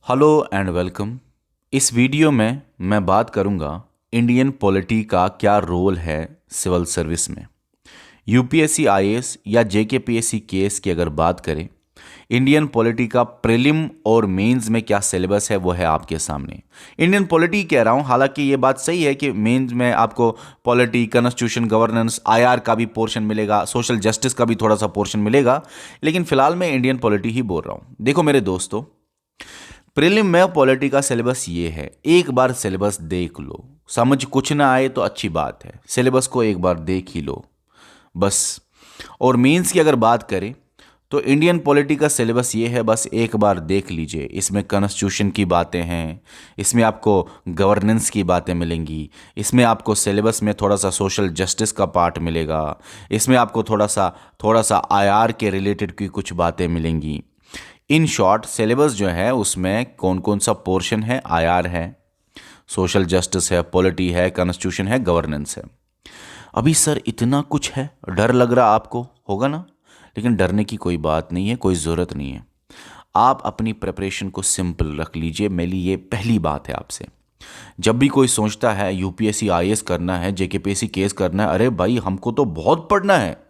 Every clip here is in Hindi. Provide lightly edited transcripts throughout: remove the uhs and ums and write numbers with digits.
Hello and welcome. इस वीडियो में मैं बात करूंगा इंडियन पॉलिटी का क्या रोल है सिविल सर्विस में। यूपीएससी आईएएस या जेकेपीएससी केस की अगर बात करें, इंडियन पॉलिटी का प्रीलिम और मेंस में क्या सिलेबस है वो है आपके सामने। इंडियन पॉलिटी कह रहा हूँ, हालांकि ये बात सही है कि मेंस में आपको पॉलिटी, कॉन्स्टिट्यूशन, गवर्नेंस, आईआर का भी पोर्शन मिलेगा, सोशल जस्टिस का भी थोड़ा सा पोर्शन मिलेगा, लेकिन फिलहाल मैं इंडियन पॉलिटी ही बोल रहा हूँ। देखो मेरे दोस्तों, प्रीलिम में पॉलिटी का सिलेबस ये है, एक बार सिलेबस देख लो, समझ कुछ ना आए तो अच्छी बात है, सिलेबस को एक बार देख ही लो बस। और मेंस की अगर बात करें तो इंडियन पॉलिटी का सिलेबस ये है, बस एक बार देख लीजिए। इसमें कॉन्स्टिट्यूशन की बातें हैं, इसमें आपको गवर्नेंस की बातें मिलेंगी, इसमें आपको सिलेबस में थोड़ा सा सोशल जस्टिस का पार्ट मिलेगा, इसमें आपको थोड़ा सा आईआर के रिलेटेड की कुछ बातें मिलेंगी। इन शॉर्ट सिलेबस जो है उसमें कौन कौन सा पोर्शन है, आईआर है, सोशल जस्टिस है, पॉलिटी है, कॉन्स्टिट्यूशन है, गवर्नेंस है। अभी सर इतना कुछ है, डर लग रहा आपको होगा ना, लेकिन डरने की कोई बात नहीं है, कोई ज़रूरत नहीं है। आप अपनी प्रिपरेशन को सिंपल रख लीजिए। मेरी ये पहली बात है आपसे। जब भी कोई सोचता है यूपीएससी आईएएस करना है, जेकेपीएससी केस करना है, अरे भाई हमको तो बहुत पढ़ना है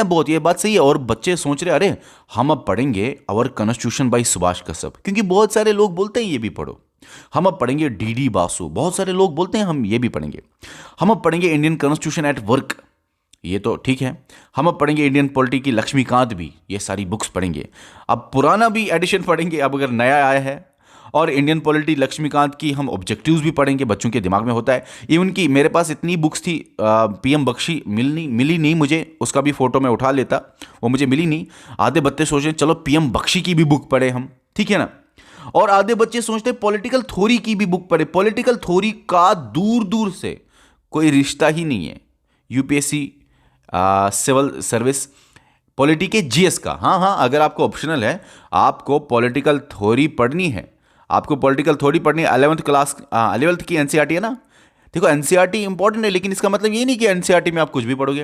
बहुत, ये बात सही है। और बच्चे सोच रहे अरे हम अब पढ़ेंगे our constitution by Subhash Kashyap, क्योंकि बहुत सारे लोग बोलते हैं ये भी पढ़ो। हम अब पढ़ेंगे डीडी बासु, बहुत सारे लोग बोलते हैं हम ये भी पढ़ेंगे। हम अब पढ़ेंगे इंडियन कॉन्स्टिट्यूशन एट वर्क, ये तो ठीक है। हम अब पढ़ेंगे इंडियन पॉलिटी की लक्ष्मीकांत भी, ये सारी बुक्स पढ़ेंगे। अब पुराना भी एडिशन पढ़ेंगे, अब अगर नया आया है। और इंडियन पॉलिटी लक्ष्मीकांत की हम ऑब्जेक्टिव्स भी पढ़ेंगे, बच्चों के दिमाग में होता है। इवन कि मेरे पास इतनी बुक्स थी, पीएम बख्शी मिली नहीं मुझे, उसका भी फोटो मैं उठा लेता, वो मुझे मिली नहीं। आधे बच्चे सोच रहे चलो पीएम बख्शी की भी बुक पढ़े हम, ठीक है ना। और आधे बच्चे सोचते पॉलिटिकल थ्योरी की भी बुक पढ़े। पॉलिटिकल थ्योरी का दूर दूर से कोई रिश्ता ही नहीं है यूपीएससी सिविल सर्विस पॉलिटी के जीएस का। हाँ हाँ, अगर आपको ऑप्शनल है, आपको पॉलिटिकल थ्योरी पढ़नी है, आपको पॉलिटिकल थ्योरी पढ़नी है, 11th की एनसीईआरटी है ना। देखो एनसीईआरटी इंपॉर्टेंट है, लेकिन इसका मतलब ये नहीं कि एनसीईआरटी में आप कुछ भी पढ़ोगे।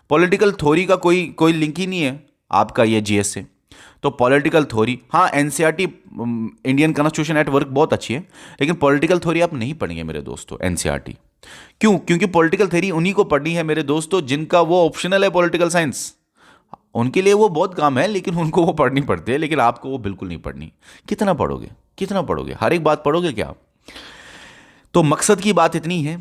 पॉलिटिकल थ्योरी का कोई कोई लिंक ही नहीं है आपका ये जीएस से। तो पॉलिटिकल थ्योरी, हाँ NCERT Indian constitution at work बहुत अच्छी है, लेकिन पॉलिटिकल थ्योरी आप नहीं पढ़ेंगे मेरे दोस्तों एनसीईआरटी। क्यों? क्योंकि पॉलिटिकल थ्योरी उन्हीं को पढ़नी है मेरे दोस्तों जिनका वो ऑप्शनल है पॉलिटिकल साइंस। उनके लिए वो बहुत काम है, लेकिन उनको वो पढ़नी पड़ती है, लेकिन आपको वो बिल्कुल नहीं पढ़नी। कितना पढ़ोगे, कितना पढ़ोगे, हर एक बात पढ़ोगे क्या आप? तो मकसद की बात इतनी है,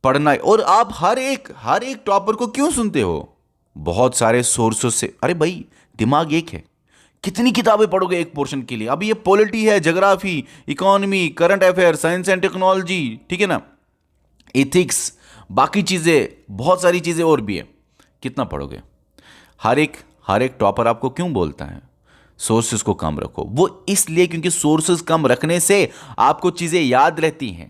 पढ़ना है। और आप हर एक टॉपर को क्यों सुनते हो? बहुत सारे सोर्सेस से। अरे भाई दिमाग एक है, कितनी किताबें पढ़ोगे एक पोर्शन के लिए? अभी ये पॉलिटी है, geography, economy, current affair, science and technology, ठीक है ना, एथिक्स, बाकी चीज़ें, बहुत सारी चीज़ें और भी है। कितना पढ़ोगे? हर एक टॉपर आपको क्यों बोलता है सोर्सेज को कम रखो? वो इसलिए क्योंकि सोर्सेज कम रखने से आपको चीज़ें याद रहती हैं,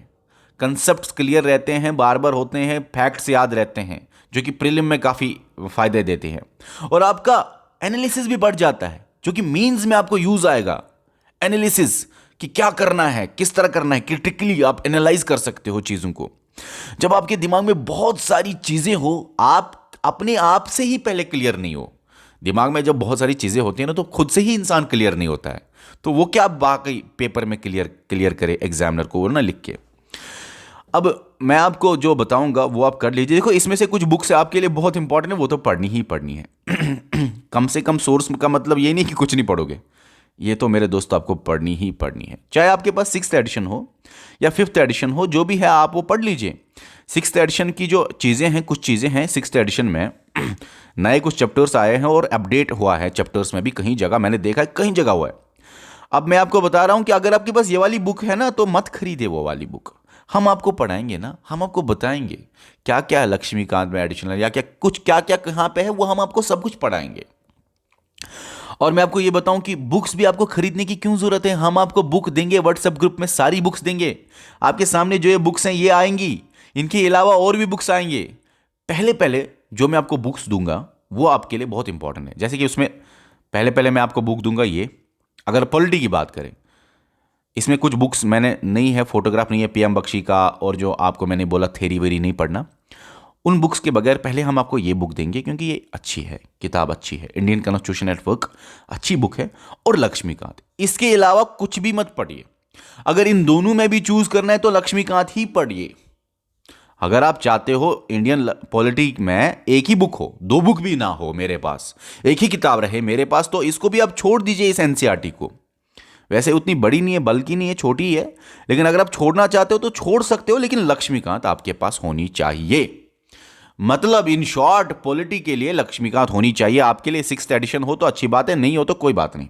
कंसेप्ट्स क्लियर रहते हैं, बार बार होते हैं, फैक्ट्स याद रहते हैं, जो कि प्रीलिम में काफ़ी फायदे देते हैं। और आपका एनालिसिस भी बढ़ जाता है, जो कि मीन्स में आपको यूज आएगा। एनालिसिस कि क्या करना है, किस तरह करना है, क्रिटिकली आप एनालाइज कर सकते हो चीज़ों को। जब आपके दिमाग में बहुत सारी चीज़ें हो, आप अपने आप से ही पहले क्लियर नहीं हो। दिमाग में जब बहुत सारी चीज़ें होती हैं ना, तो खुद से ही इंसान क्लियर नहीं होता है। तो वो क्या बाकी पेपर में क्लियर करे एग्जामिनर को, वो ना लिख के। अब मैं आपको जो बताऊंगा वो आप कर लीजिए। देखो इसमें से कुछ बुक्स आपके लिए बहुत इंपॉर्टेंट है, वो तो पढ़नी ही पढ़नी है। कम से कम सोर्स का मतलब ये नहीं कि कुछ नहीं पढ़ोगे, ये तो मेरे दोस्त आपको पढ़नी ही पढ़नी है। चाहे आपके पास 6th एडिशन हो या 5th एडिशन हो, जो भी है आप वो पढ़ लीजिए। 6th एडिशन की जो चीज़ें हैं, कुछ चीज़ें हैं 6th एडिशन में, नए कुछ चैप्टर्स आए हैं और अपडेट हुआ है चैप्टर्स में भी, कहीं जगह मैंने देखा है, कहीं जगह हुआ है। अब मैं आपको बता रहा हूं कि अगर आपके पास ये वाली बुक है ना, तो मत खरीदे वो वाली बुक। हम आपको पढ़ाएंगे ना, हम आपको बताएंगे क्या क्या है लक्ष्मीकांत में एडिशनल, या क्या कुछ क्या क्या कहाँ पे है, वो हम आपको सब कुछ पढ़ाएंगे। और मैं आपको ये बताऊं कि बुक्स भी आपको खरीदने की क्यों जरूरत है? हम आपको बुक देंगे, व्हाट्सएप ग्रुप में सारी बुक्स देंगे आपके सामने। जो ये बुक्स हैं ये आएंगी, इनके अलावा और भी बुक्स आएंगे। पहले पहले जो मैं आपको बुक्स दूंगा वो आपके लिए बहुत इंपॉर्टेंट है। जैसे कि उसमें पहले पहले मैं आपको बुक दूंगा ये, अगर पॉलिटी की बात करें, इसमें कुछ बुक्स मैंने नहीं है, फोटोग्राफ नहीं है पीएम बख्शी का, और जो आपको मैंने बोला थेरी वेरी नहीं पढ़ना, उन बुक्स के बगैर पहले हम आपको ये बुक देंगे क्योंकि ये अच्छी है, किताब अच्छी है, इंडियन कॉन्स्टिट्यूशन एट वर्क अच्छी बुक है, और लक्ष्मीकांत। इसके अलावा कुछ भी मत पढ़िए। अगर इन दोनों में भी चूज करना है तो लक्ष्मीकांत ही पढ़िए। अगर आप चाहते हो इंडियन पॉलिटी में एक ही बुक हो, दो बुक भी ना हो मेरे पास, एक ही किताब रहे मेरे पास, तो इसको भी आप छोड़ दीजिए, इस एनसीईआरटी को। वैसे उतनी बड़ी नहीं है, बल्कि नहीं है, छोटी ही है, लेकिन अगर आप छोड़ना चाहते हो तो छोड़ सकते हो, लेकिन लक्ष्मीकांत आपके पास होनी चाहिए। मतलब इन शॉर्ट पॉलिटी के लिए लक्ष्मीकांत होनी चाहिए आपके लिए। 6th एडिशन हो तो अच्छी बात है, नहीं हो तो कोई बात नहीं।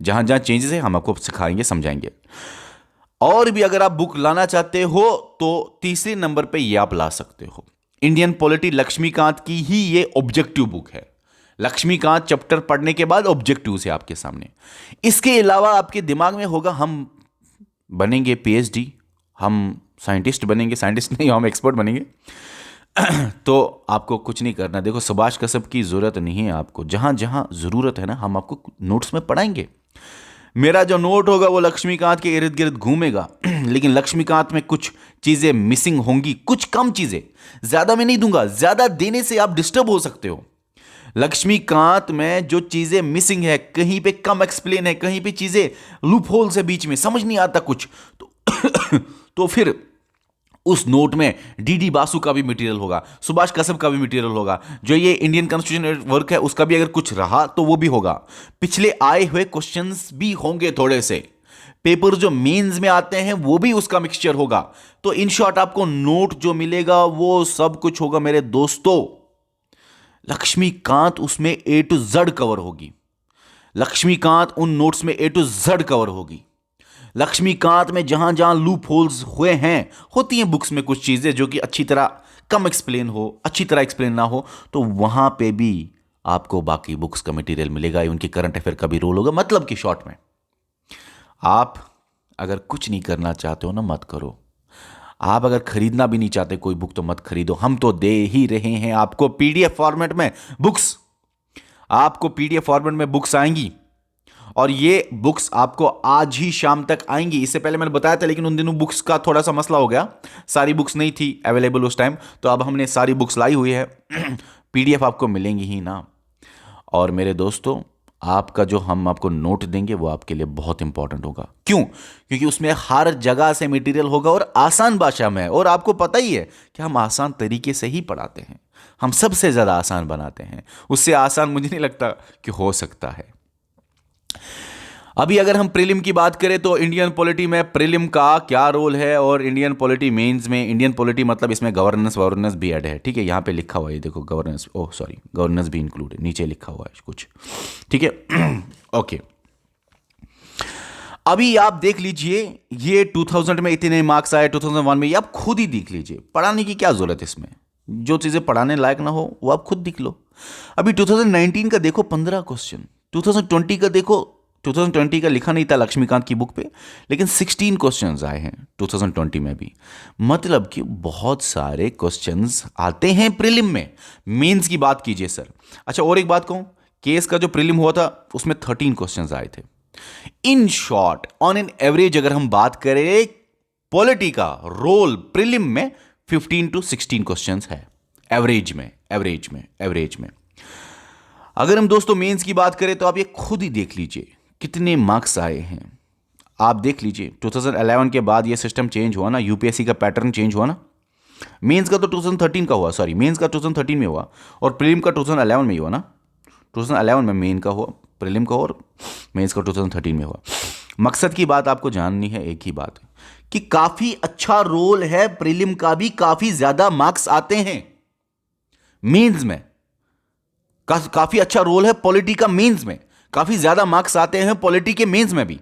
जहां जहां चेंजेस है हम आपको सिखाएंगे, समझाएंगे। और भी अगर आप बुक लाना चाहते हो तो तीसरे नंबर पे ये आप ला सकते हो, इंडियन पॉलिटी लक्ष्मीकांत की ही ये ऑब्जेक्टिव बुक है। लक्ष्मीकांत चैप्टर पढ़ने के बाद ऑब्जेक्टिव है आपके सामने। इसके अलावा आपके दिमाग में होगा हम बनेंगे पीएचडी, हम साइंटिस्ट बनेंगे, साइंटिस्ट नहीं, हम एक्सपर्ट बनेंगे। तो आपको कुछ नहीं करना। देखो, सुभाष कश्यप की जरूरत नहीं है आपको। जहां जहां जरूरत है ना, हम आपको नोट्स में पढ़ाएंगे। मेरा जो नोट होगा वो लक्ष्मीकांत के इर्द गिर्द घूमेगा, लेकिन लक्ष्मीकांत में कुछ चीजें मिसिंग होंगी, कुछ कम चीजें। ज्यादा मैं नहीं दूंगा, ज्यादा देने से आप डिस्टर्ब हो सकते हो। लक्ष्मीकांत में जो चीजें मिसिंग है, कहीं पे कम एक्सप्लेन है, कहीं पे चीजें लूप होल्स है, बीच में समझ नहीं आता कुछ, तो फिर उस नोट में डीडी बासु का भी मटेरियल होगा, सुभाष कश्यप का भी मटेरियल होगा, जो ये इंडियन कॉन्स्टिट्यूशन वर्क है उसका भी अगर कुछ रहा तो वो भी होगा। पिछले आए हुए क्वेश्चंस भी होंगे थोड़े से, पेपर जो मेंस में आते हैं वो भी उसका मिक्सचर होगा। तो इन शॉर्ट आपको नोट जो मिलेगा वो सब कुछ होगा मेरे दोस्तों। लक्ष्मीकांत उसमें ए टू जेड कवर होगी। लक्ष्मीकांत उन नोट्स में ए टू जेड कवर होगी। लक्ष्मीकांत में जहां जहां लूप होल्स हुए हैं, होती हैं बुक्स में कुछ चीजें जो कि अच्छी तरह कम एक्सप्लेन हो, अच्छी तरह एक्सप्लेन ना हो, तो वहां पे भी आपको बाकी बुक्स का मटेरियल मिलेगा, उनकी करंट अफेयर का भी रोल होगा। मतलब कि शॉर्ट में, आप अगर कुछ नहीं करना चाहते हो ना, मत करो। आप अगर खरीदना भी नहीं चाहते कोई बुक तो मत खरीदो, हम तो दे ही रहे हैं आपको पीडीएफ फॉर्मेट में बुक्स। आपको पीडीएफ फॉर्मेट में बुक्स आएंगी, और ये बुक्स आपको आज ही शाम तक आएंगी। इससे पहले मैंने बताया था, लेकिन उन दिनों बुक्स का थोड़ा सा मसला हो गया, सारी बुक्स नहीं थी अवेलेबल उस टाइम, तो अब हमने सारी बुक्स लाई हुई है। पीडीएफ आपको मिलेंगी ही ना। और मेरे दोस्तों, आपका जो हम आपको नोट देंगे वो आपके लिए बहुत इंपॉर्टेंट होगा। क्यों? क्योंकि उसमें हर जगह से मटेरियल होगा और आसान भाषा में है। और आपको पता ही है कि हम आसान तरीके से ही पढ़ाते हैं, हम सबसे ज़्यादा आसान बनाते हैं। उससे आसान मुझे नहीं लगता कि हो सकता है। अभी अगर हम प्रीलिम की बात करें तो इंडियन पॉलिटी में प्रीलिम का क्या रोल है, और इंडियन पॉलिटी मेंस में, इंडियन पॉलिटी मतलब इसमें गवर्नेंस भी ऐड है। ठीक है, यहाँ पे लिखा हुआ है, देखो गवर्नेंस, ओह सॉरी, गवर्नेंस भी इंक्लूड है, नीचे लिखा हुआ है कुछ। ठीक है, ओके। अभी आप देख लीजिए, ये 2000 में इतने मार्क्स आए, 2001 में, ये आप खुद ही देख लीजिए। पढ़ाने की क्या जरूरत है इसमें? जो चीज़ें पढ़ाने लायक ना हो वो आप खुद देख लो। अभी 2019 का देखो 15 क्वेश्चन, 2020 का देखो, 2020 का लिखा नहीं था लक्ष्मीकांत की बुक पे, लेकिन 16 क्वेश्चंस आए हैं 2020 में भी। मतलब कि बहुत सारे क्वेश्चंस आते हैं प्रीलिम में। मेंस की बात कीजिए सर। अच्छा, और एक बात कहूं, केस का जो प्रीलिम हुआ था उसमें 13 क्वेश्चंस आए थे। In short, on an average अगर हम बात करें, पॉलिटी का रोल प्रीलिम में 15 to 16 क्वेश्चंस है, एवरेज में। अगर हम दोस्तों मेंस की बात करें तो आप ये खुद ही देख लीजिए कितने मार्क्स आए हैं। आप देख लीजिए 2011 के बाद ये सिस्टम चेंज हुआ ना, यूपीएससी का पैटर्न चेंज हुआ ना। मेंस का तो 2013 का हुआ, सॉरी, मेंस का 2013 में हुआ, और प्रीलिम का 2011 में ही हुआ ना। 2011 में मेन का हुआ, प्रीलिम का, और मेंस का 2013 में हुआ। मकसद की बात आपको जाननी है, एक ही बात है कि काफी अच्छा रोल है प्रीलिम का भी, काफी ज्यादा मार्क्स आते हैं मेंस में। काफी अच्छा रोल है पॉलिटी का मेंस में, काफी ज्यादा मार्क्स आते हैं पॉलिटी के मेंस में भी।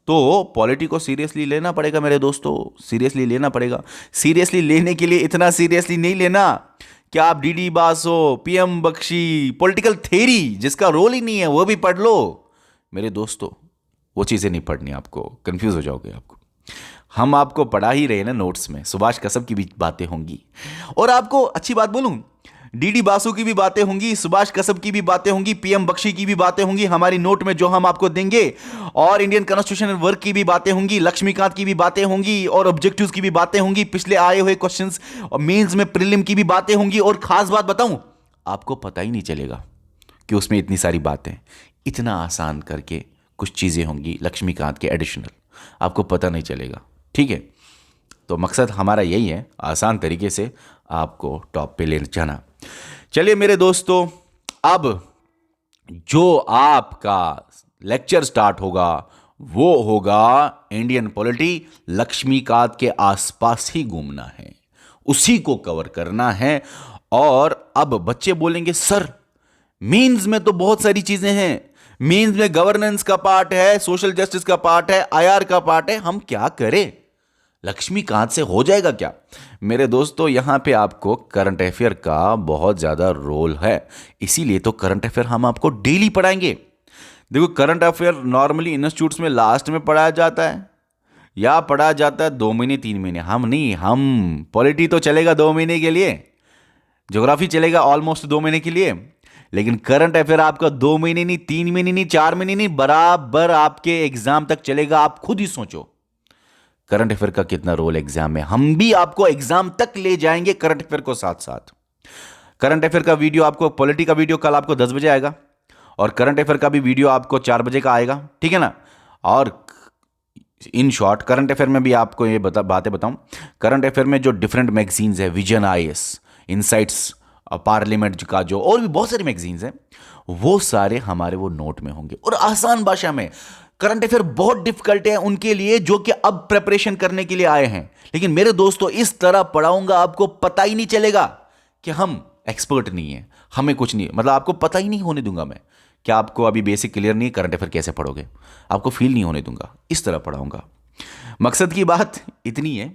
तो पॉलिटी को सीरियसली लेना पड़ेगा मेरे दोस्तों, सीरियसली लेना पड़ेगा। सीरियसली लेने के लिए इतना सीरियसली नहीं लेना क्या आप डीडी बासो, पीएम बख्शी, पॉलिटिकल थ्योरी जिसका रोल ही नहीं है वो भी पढ़ लो। मेरे दोस्तों, वो चीजें नहीं पढ़नी, आपको कंफ्यूज हो जाओगे। आपको हम आपको पढ़ा ही रहे ना नोट्स में, सुभाष कश्यप की भी बातें होंगी। और आपको अच्छी बात बोलूं, डीडी बासु की भी बातें होंगी, सुभाष कसब की भी बातें होंगी, पीएम बख्शी की भी बातें होंगी हमारी नोट में जो हम आपको देंगे, और इंडियन कॉन्स्टिट्यूशन वर्क की भी बातें होंगी, लक्ष्मीकांत की भी बातें होंगी, और ऑब्जेक्टिव्स की भी बातें होंगी, पिछले आए हुए क्वेश्चंस और मेंस में प्रीलिम की भी बातें होंगी। और खास बात बताऊं, आपको पता ही नहीं चलेगा कि उसमें इतनी सारी बातें, इतना आसान करके कुछ चीजें होंगी लक्ष्मीकांत के एडिशनल, आपको पता नहीं चलेगा। ठीक है, तो मकसद हमारा यही है, आसान तरीके से आपको टॉप पे ले जाना। चलिए मेरे दोस्तों, अब जो आपका लेक्चर स्टार्ट होगा वो होगा इंडियन पॉलिटी, लक्ष्मीकांत के आसपास ही घूमना है, उसी को कवर करना है। और अब बच्चे बोलेंगे सर मीन्स में तो बहुत सारी चीजें हैं, मीन्स में गवर्नेंस का पार्ट है, सोशल जस्टिस का पार्ट है, आईआर का पार्ट है, हम क्या करें, लक्ष्मीकांत से हो जाएगा क्या? मेरे दोस्तों, यहां पे आपको करंट अफेयर का बहुत ज्यादा रोल है, इसीलिए तो करंट अफेयर हम आपको डेली पढ़ाएंगे। देखो, करंट अफेयर नॉर्मली इंस्टीट्यूट्स में लास्ट में पढ़ाया जाता है या पढ़ाया जाता है 2 महीने 3 महीने, हम नहीं, हम पॉलिटी तो चलेगा 2 महीने के लिए, ज्योग्राफी चलेगा ऑलमोस्ट 2 महीने के लिए, लेकिन करंट अफेयर आपका 2 महीने नहीं, 3 महीने नहीं, 4 महीने नहीं, बराबर आपके एग्जाम तक चलेगा। आप खुद ही सोचो करंट अफेयर का कितना रोल एग्जाम में, हम भी आपको एग्जाम तक ले जाएंगे करंट अफेयर को साथ साथ। करंट अफेयर का वीडियो आपको, पॉलिटी का वीडियो कल आपको 10 बजे आएगा, और करंट अफेयर का भी वीडियो आपको 4 बजे का आएगा, ठीक है ना। और इन शॉर्ट करंट अफेयर में भी आपको ये बातें बताऊं, करंट अफेयर में जो डिफरेंट मैगजीन्स है, विजन आईएएस, इनसाइट्स, पार्लियामेंट का जो, और भी बहुत सारी मैगजीन्स हैं, वो सारे हमारे वो नोट में होंगे और आसान भाषा में। करंट अफेयर बहुत डिफिकल्ट है उनके लिए जो कि अब प्रिपरेशन करने के लिए आए हैं, लेकिन मेरे दोस्तों इस तरह पढ़ाऊंगा आपको पता ही नहीं चलेगा कि हम एक्सपर्ट नहीं है, हमें कुछ नहीं, मतलब आपको पता ही नहीं होने दूंगा मैं। क्या आपको अभी बेसिक क्लियर नहीं है, करंट अफेयर कैसे पढ़ोगे, आपको फील नहीं होने दूंगा, इस तरह पढ़ाऊंगा। मकसद की बात इतनी है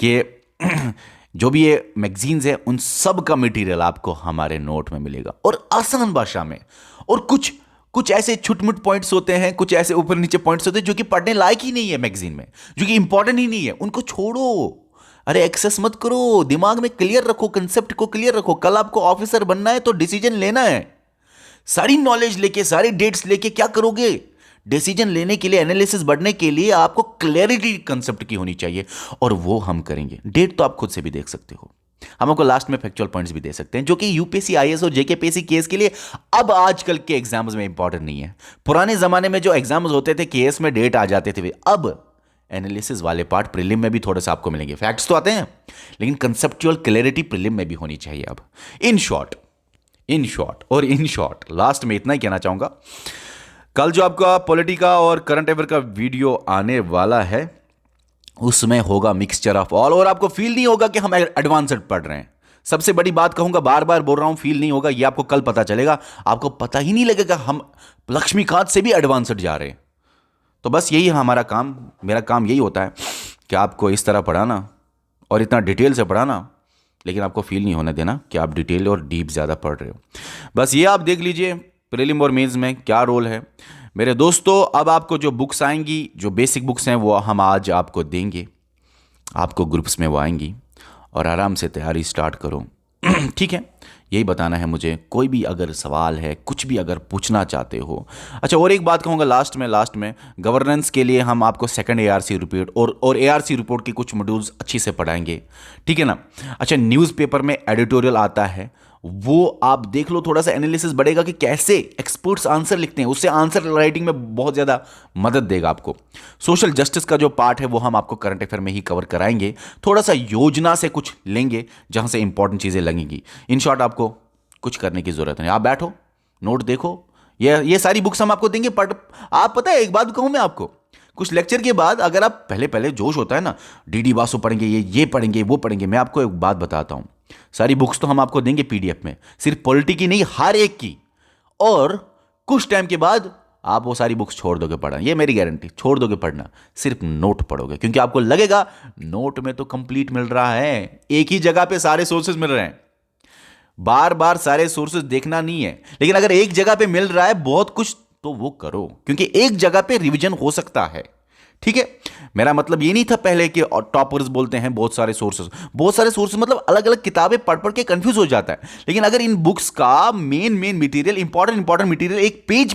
कि जो भी ये मैगजीन्स है उन सब का मटेरियल आपको हमारे नोट में मिलेगा और आसान भाषा में। और कुछ कुछ ऐसे छुटमुट पॉइंट्स होते हैं, कुछ ऐसे ऊपर नीचे पॉइंट्स होते हैं जो कि पढ़ने लायक ही नहीं है मैगजीन में, जो कि इंपॉर्टेंट ही नहीं है, उनको छोड़ो। अरे एक्सेस मत करो, दिमाग में क्लियर रखो, कंसेप्ट को क्लियर रखो। कल आपको ऑफिसर बनना है तो डिसीजन लेना है, सारी नॉलेज लेके, सारी डेट्स लेके क्या करोगे? डिसीजन लेने के लिए, एनालिसिस बढ़ने के लिए आपको क्लैरिटी कंसेप्ट की होनी चाहिए, और वो हम करेंगे। डेट तो आप खुद से भी देख सकते हो, हम आपको लास्ट में फैक्चुअल पॉइंट्स भी दे सकते हैं, जो कि यूपीएससी आईएएस और जेकेपीएससी केस के लिए अब आजकल के एग्जाम्स में इंपॉर्टेंट नहीं है। पुराने जमाने में जो एग्जाम्स होते थे केस में डेट आ जाते थे, अब एनालिसिस वाले पार्ट प्रीलिम में भी थोड़ा सा आपको मिलेंगे। फैक्ट्स तो आते हैं लेकिन कंसेप्चुअल क्लैरिटी प्रीलिम में भी होनी चाहिए। अब इन शॉर्ट लास्ट में इतना ही कहना चाहूंगा, कल जो आपका पॉलिटी का और करंट अफेयर का वीडियो आने वाला है उसमें होगा मिक्सचर ऑफ ऑल, और आपको फील नहीं होगा कि हम एडवांस्ड पढ़ रहे हैं। सबसे बड़ी बात कहूंगा, बार बार बोल रहा हूं, फील नहीं होगा, ये आपको कल पता चलेगा, आपको पता ही नहीं लगेगा हम लक्ष्मीकांत से भी एडवांस्ड जा रहे हैं। तो बस यही है हमारा काम, मेरा काम यही होता है कि आपको इस तरह पढ़ाना और इतना डिटेल से पढ़ाना, लेकिन आपको फील नहीं होने देना कि आप डिटेल और डीप ज़्यादा पढ़ रहे हो। बस ये आप देख लीजिए प्रीलिम और मेंस में क्या रोल है। मेरे दोस्तों, अब आपको जो बुक्स आएंगी, जो बेसिक बुक्स हैं, वो हम आज आपको देंगे, आपको ग्रुप्स में वो आएंगी, और आराम से तैयारी स्टार्ट करो। ठीक है, यही बताना है मुझे। कोई भी अगर सवाल है, कुछ भी अगर पूछना चाहते हो। अच्छा, और एक बात कहूँगा लास्ट में गवर्नेंस के लिए हम आपको सेकंड एआरसी रिपोर्ट और एआरसी रिपोर्ट की कुछ मॉड्यूल्स अच्छी से पढ़ाएंगे, ठीक है ना। अच्छा, न्यूज़पेपर में एडिटोरियल आता है, वो आप देख लो, थोड़ा सा एनालिसिस बढ़ेगा कि कैसे एक्सपर्ट्स आंसर लिखते हैं, उससे आंसर राइटिंग में बहुत ज़्यादा मदद देगा आपको। सोशल जस्टिस का जो पार्ट है वो हम आपको करंट अफेयर में ही कवर कराएंगे, थोड़ा सा योजना से कुछ लेंगे जहां से इंपॉर्टेंट चीज़ें लगेंगी। इन शॉर्ट आपको कुछ करने की ज़रूरत नहीं, आप बैठो, नोट देखो, ये सारी बुक्स हम आपको देंगे। पढ़, आप पता है एक बात कहूँ मैं आपको, कुछ लेक्चर के बाद अगर आप पहले जोश होता है ना, डीडी बासु पढ़ेंगे, ये पढ़ेंगे, वो पढ़ेंगे, मैं आपको एक बात बताता हूँ, सारी बुक्स तो हम आपको देंगे पीडीएफ में, सिर्फ पॉलिटी की नहीं, हर एक की। और कुछ टाइम के बाद आप वो सारी बुक्स छोड़ दोगे पढ़ना, ये मेरी गारंटी, छोड़ दोगे पढ़ना, सिर्फ नोट पढ़ोगे, क्योंकि आपको लगेगा नोट में तो कंप्लीट मिल रहा है, एक ही जगह पे सारे सोर्सेज मिल रहे हैं, बार बार सारे सोर्सेज देखना नहीं है। लेकिन अगर एक जगह पे मिल रहा है बहुत कुछ, तो वो करो, क्योंकि एक जगह पे रिवीजन हो सकता है, ठीक है, मेरा मतलब ये नहीं था पहले कि टॉपर्स बोलते हैं बहुत सारे सोर्सेस मतलब अलग अलग किताबें पढ़ पढ़ के कंफ्यूज हो जाता है। लेकिन अगर इन बुक्स का मेन मटेरियल, इंपॉर्टेंट मटेरियल एक पेज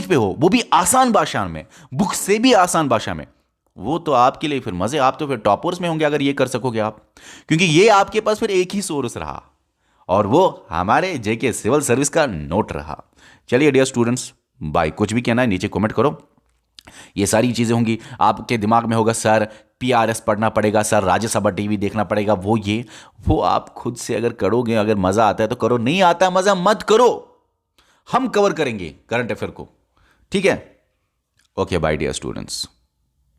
पे हो, वो भी आसान भाषा में, बुक से भी आसान भाषा में, वो तो आपके लिए फिर मजे, आप तो फिर टॉपर्स में होंगे अगर ये कर सकोगे आप, क्योंकि ये आपके पास फिर एक ही सोर्स रहा, और वो हमारे जेके सिविल सर्विस का नोट रहा। चलिए डियर स्टूडेंट्स, बाय। कुछ भी कहना है नीचे कमेंट करो। ये सारी चीजें होंगी, आपके दिमाग में होगा सर पीआरएस पढ़ना पड़ेगा, सर राज्यसभा टीवी देखना पड़ेगा, वो आप खुद से अगर करोगे, अगर मजा आता है तो करो, नहीं आता मजा मत करो, हम कवर करेंगे करंट अफेयर को। ठीक है, ओके बाय डियर स्टूडेंट्स।